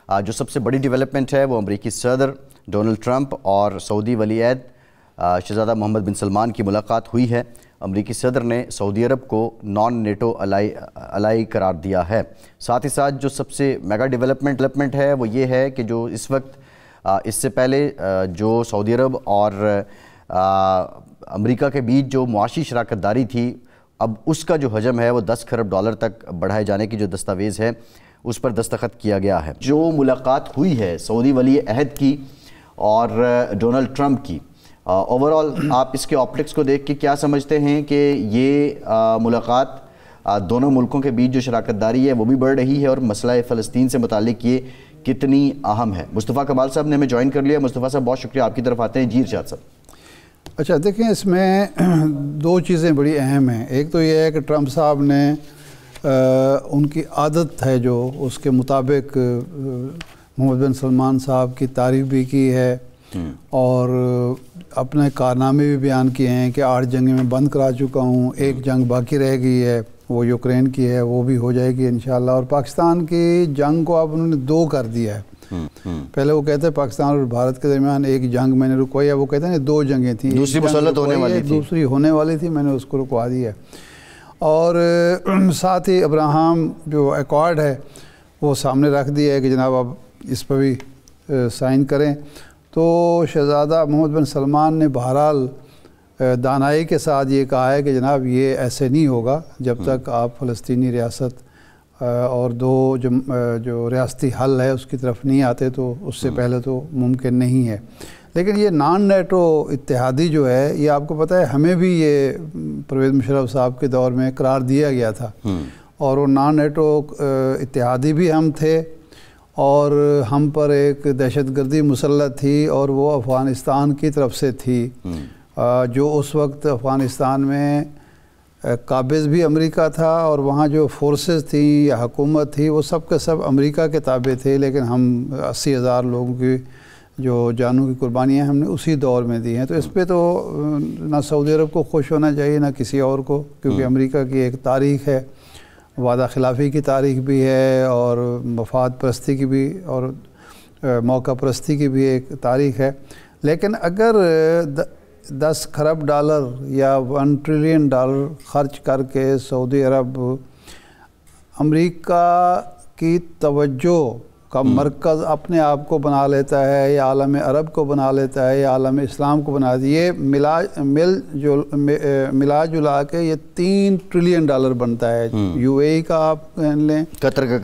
جو سب سے بڑی ڈیولپمنٹ ہے وہ امریکی صدر ڈونلڈ ٹرمپ اور سعودی ولی عہد شہزادہ محمد بن سلمان کی ملاقات ہوئی ہے۔ امریکی صدر نے سعودی عرب کو نان نیٹو الائی قرار دیا ہے۔ ساتھ ہی ساتھ جو سب سے میگا ڈیولپمنٹ ہے وہ یہ ہے کہ جو اس وقت اس سے پہلے جو سعودی عرب اور امریکہ کے بیچ جو معاشی شراکت داری تھی، اب اس کا جو حجم ہے وہ 10 کھرب ڈالر تک بڑھائے جانے کی جو دستاویز ہے اس پر دستخط کیا گیا ہے۔ جو ملاقات ہوئی ہے سعودی ولی عہد کی اور ڈونلڈ ٹرمپ کی، اوورآل آپ اس کے آپٹکس کو دیکھ کے کیا سمجھتے ہیں کہ یہ ملاقات دونوں ملکوں کے بیچ جو شراکت داری ہے وہ بھی بڑھ رہی ہے، اور مسئلہ فلسطین سے متعلق یہ کتنی اہم ہے؟ مصطفیٰ کمال صاحب نے ہمیں جوائن کر لیا۔ مصطفیٰ صاحب بہت شکریہ، آپ کی طرف آتے ہیں۔ جی ارشاد صاحب۔ اچھا دیکھیں، اس میں دو چیزیں بڑی اہم ہیں۔ ایک تو یہ ہے کہ ٹرمپ صاحب نے ان کی عادت ہے جو اس کے مطابق محمد بن سلمان صاحب کی تعریف بھی کی ہے اور اپنے کارنامے بھی بیان کیے ہیں کہ 8 جنگیں میں بند کرا چکا ہوں، ایک جنگ باقی رہ گئی ہے، وہ یوکرین کی ہے، وہ بھی ہو جائے گی انشاءاللہ۔ اور پاکستان کی جنگ کو اب انہوں نے 2 کر دیا ہے۔ پہلے وہ کہتے ہیں پاکستان اور بھارت کے درمیان ایک جنگ میں نے رکوائی ہے، وہ کہتے ہیں 2 جنگیں تھیں، دوسری مسلط ہونے والی تھی، دوسری ہونے والی تھی، میں نے اس کو رکوا دی ہے۔ اور ساتھ ہی ابراہم جو ایکارڈ ہے وہ سامنے رکھ دیا ہے کہ جناب اب اس پہ بھی سائن کریں۔ تو شہزادہ محمد بن سلمان نے بہرحال دانائی کے ساتھ یہ کہا ہے کہ جناب یہ ایسے نہیں ہوگا جب تک آپ فلسطینی ریاست اور 2 جو ریاستی حل ہے اس کی طرف نہیں آتے، تو اس سے پہلے تو ممکن نہیں ہے۔ لیکن یہ نان نیٹو اتحادی جو ہے، یہ آپ کو پتہ ہے ہمیں بھی یہ پرویز مشرف صاحب کے دور میں قرار دیا گیا تھا، اور وہ نان نیٹو اتحادی بھی ہم تھے، اور ہم پر ایک دہشت گردی مسلط تھی، اور وہ افغانستان کی طرف سے تھی، جو اس وقت افغانستان میں قابض بھی امریکہ تھا، اور وہاں جو فورسز تھیں یا حکومت تھی وہ سب کے سب امریکہ کے تابع تھے، لیکن ہم 80,000 لوگوں کی جو جانوں کی قربانیاں ہم نے اسی دور میں دی ہیں۔ تو اس پہ تو نہ سعودی عرب کو خوش ہونا چاہیے نہ کسی اور کو، کیونکہ امریکہ کی ایک تاریخ ہے، وعدہ خلافی کی تاریخ بھی ہے، اور مفاد پرستی کی بھی اور موقع پرستی کی بھی ایک تاریخ ہے۔ لیکن اگر 10 کھرب ڈالر یا 1 ٹریلین ڈالر خرچ کر کے سعودی عرب امریکہ کی توجہ کا مرکز اپنے آپ کو بنا لیتا ہے، یا عالم عرب کو بنا لیتا ہے، یا عالم اسلام کو بنا دیتا ہے، یہ ملا جلا کے یہ 3 ٹریلین ڈالر بنتا ہے۔ یو اے کا آپ کر لیں، قطر کا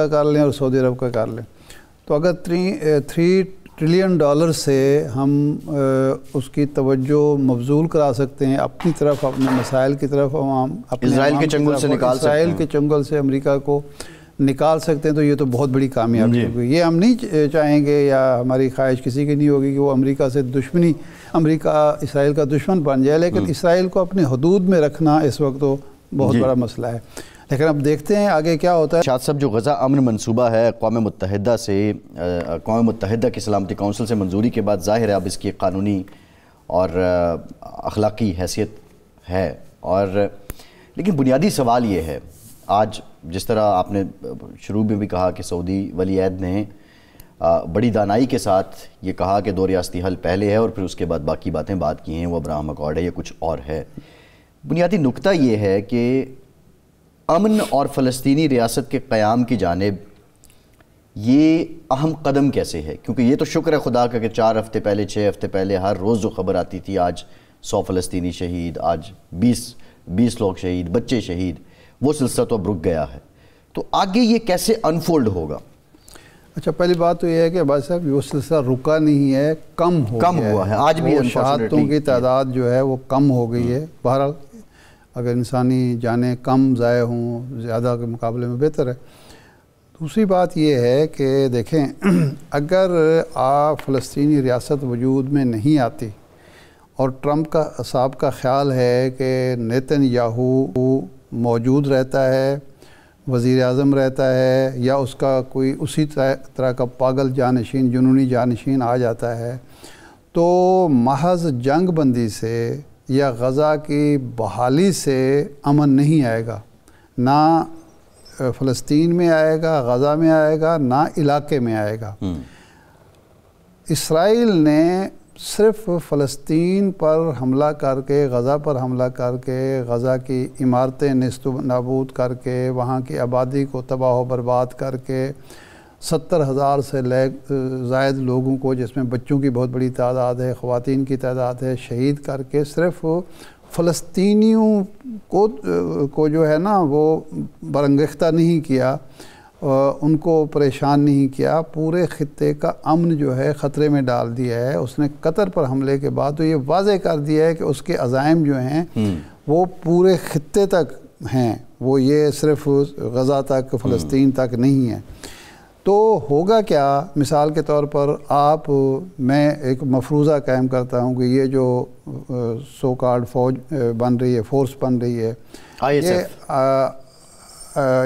کر لیں، اور سعودی عرب کا کر لیں۔ تو اگر 3 ٹریلین ڈالر سے ہم اس کی توجہ مبذول کرا سکتے ہیں اپنی طرف، اپنے مسائل کی طرف، اسرائیل کے چنگل سے نکال سکتے ہیں، اسرائیل کے چنگل سے امریکہ کو نکال سکتے ہیں، تو یہ تو بہت بڑی کامیابی ہوگی۔ یہ ہم نہیں چاہیں گے، یا ہماری خواہش کسی کی نہیں ہوگی کہ وہ امریکہ سے امریکہ اسرائیل کا دشمن بن جائے، لیکن اسرائیل کو اپنی حدود میں رکھنا اس وقت تو بہت بڑا مسئلہ ہے۔ لیکن اب دیکھتے ہیں آگے کیا ہوتا ہے۔ شاہ صاحب، جو غزہ امن منصوبہ ہے اقوام متحدہ کی سلامتی کونسل سے منظوری کے بعد، ظاہر ہے اب اس کی قانونی اور اخلاقی حیثیت ہے، اور لیکن بنیادی سوال یہ ہے، آج جس طرح آپ نے شروع میں بھی کہا کہ سعودی ولی عہد نے بڑی دانائی کے ساتھ یہ کہا کہ 2 ریاستی حل پہلے ہے، اور پھر اس کے بعد باقی باتیں بات کی ہیں، وہ ابراہم اکارڈ ہے یا کچھ اور ہے۔ بنیادی نقطہ یہ ہے کہ امن اور فلسطینی ریاست کے قیام کی جانب یہ اہم قدم کیسے ہے؟ کیونکہ یہ تو شکر ہے خدا کا کہ 4 ہفتے پہلے 6 ہفتے پہلے ہر روز جو خبر آتی تھی، آج 100 فلسطینی شہید، آج 20 لوگ شہید، بچے شہید، وہ سلسلہ تو اب رک گیا ہے۔ تو آگے یہ کیسے انفولڈ ہوگا؟ اچھا، پہلی بات تو یہ ہے کہ عباس صاحب وہ سلسلہ رکا نہیں ہے، کم ہوا ہے۔ آج بھی شہادتوں کی تعداد جو ہے وہ کم ہو گئی ہے۔ بہرحال اگر انسانی جانیں کم ضائع ہوں، زیادہ کے مقابلے میں بہتر ہے۔ دوسری بات یہ ہے کہ دیکھیں، اگر فلسطینی ریاست وجود میں نہیں آتی، اور ٹرمپ صاحب کا خیال ہے کہ نیتن یاہو موجود رہتا ہے، وزیر اعظم رہتا ہے، یا اس کا کوئی اسی طرح کا پاگل جانشین، جنونی جانشین آ جاتا ہے، تو محض جنگ بندی سے یا غزہ کی بحالی سے امن نہیں آئے گا، نہ فلسطین میں آئے گا، غزہ میں آئے گا، نہ علاقے میں آئے گا۔ اسرائیل نے صرف فلسطین پر حملہ کر کے، غزہ پر حملہ کر کے، غزہ کی عمارتیں نیست و نابود کر کے، وہاں کی آبادی کو تباہ و برباد کر کے، 70,000 سے زائد لوگوں کو، جس میں بچوں کی بہت بڑی تعداد ہے، خواتین کی تعداد ہے، شہید کر کے صرف فلسطینیوں کو جو ہے نا وہ برانگیختہ نہیں کیا، ان کو پریشان نہیں کیا، پورے خطے کا امن جو ہے خطرے میں ڈال دیا ہے۔ اس نے قطر پر حملے کے بعد تو یہ واضح کر دیا ہے کہ اس کے عزائم جو ہیں وہ پورے خطے تک ہیں، وہ یہ صرف غزہ تک، فلسطین تک نہیں ہے۔ تو ہوگا کیا؟ مثال کے طور پر میں ایک مفروضہ قائم کرتا ہوں کہ یہ جو سو کارڈ فوج بن رہی ہے، فورس بن رہی ہے،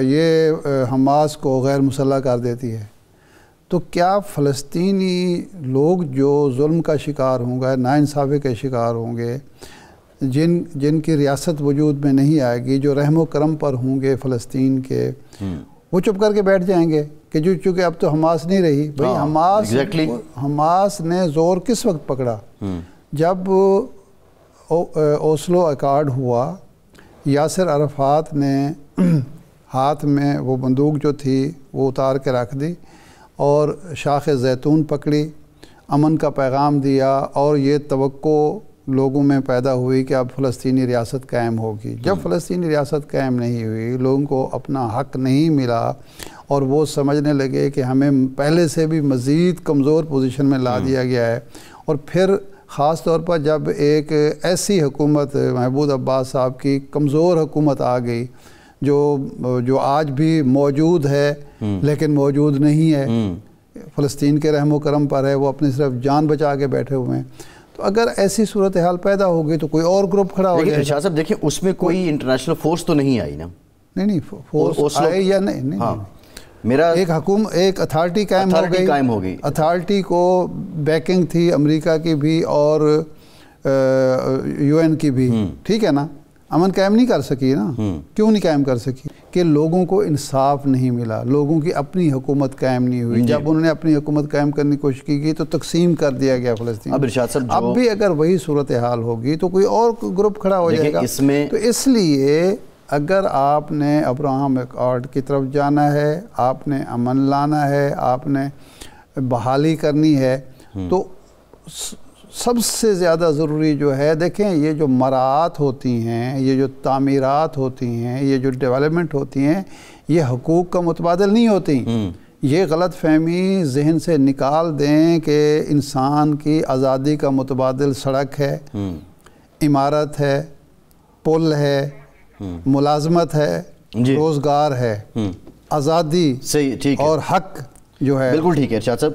یہ حماس کو غیر مسلح کر دیتی ہے، تو کیا فلسطینی لوگ جو ظلم کا شکار ہوں گے، ناانصافی کے شکار ہوں گے، جن کی ریاست وجود میں نہیں آئے گی، جو رحم و کرم پر ہوں گے فلسطین کے، وہ چپ کر کے بیٹھ جائیں گے کہ چونکہ اب تو حماس نہیں رہی؟ بھئی حماس نے زور کس وقت پکڑا؟ جب اوسلو ایکارڈ ہوا، یاسر عرفات نے ہاتھ میں وہ بندوق جو تھی وہ اتار کے رکھ دی اور شاخ زیتون پکڑی، امن کا پیغام دیا، اور یہ توقع لوگوں میں پیدا ہوئی کہ اب فلسطینی ریاست قائم ہوگی۔ جب فلسطینی ریاست قائم نہیں ہوئی، لوگوں کو اپنا حق نہیں ملا، اور وہ سمجھنے لگے کہ ہمیں پہلے سے بھی مزید کمزور پوزیشن میں لا دیا گیا ہے، اور پھر خاص طور پر جب ایک ایسی حکومت محمود عباس صاحب کی کمزور حکومت آ گئی جو آج بھی موجود ہے لیکن موجود نہیں ہے، فلسطین کے رحم و کرم پر ہے، وہ اپنی صرف جان بچا کے بیٹھے ہوئے ہیں، تو اگر ایسی صورتحال پیدا ہوگی تو کوئی اور گروپ کھڑا ہو جائے گا۔ لیکن شاہ صاحب دیکھیں، اس میں کوئی انٹرنیشنل فورس تو نہیں آئی نا؟ نہیں، فورس آئے یا نہیں، میرا ایک اتھارٹی قائم ہو گئی، اتھارٹی کو بیکنگ تھی امریکہ کی بھی اور UN کی بھی، ٹھیک ہے نا؟ امن قائم نہیں کر سکی نا؟ کیوں نہیں قائم کر سکی؟ کہ لوگوں کو انصاف نہیں ملا، لوگوں کی اپنی حکومت قائم نہیں ہوئی۔ جب انہوں نے اپنی حکومت قائم کرنے کی کوشش کی تو تقسیم کر دیا گیا فلسطین۔ اب بھی اگر وہی صورتحال ہوگی تو کوئی اور گروپ کھڑا ہو جائے گا۔ تو اس لیے اگر آپ نے ابراہم ایکارڈ کی طرف جانا ہے، آپ نے امن لانا ہے، آپ نے بحالی کرنی ہے، تو سب سے زیادہ ضروری جو ہے، دیکھیں یہ جو مراعات ہوتی ہیں، یہ جو تعمیرات ہوتی ہیں، یہ جو ڈیولپمنٹ ہوتی ہیں، یہ حقوق کا متبادل نہیں ہوتی۔ یہ غلط فہمی ذہن سے نکال دیں کہ انسان کی آزادی کا متبادل سڑک ہے، عمارت ہے، پل ہے، ملازمت ہے، روزگار ہے، آزادی اور حق جو ہے۔ بالکل ٹھیک ہے شاہ صاحب،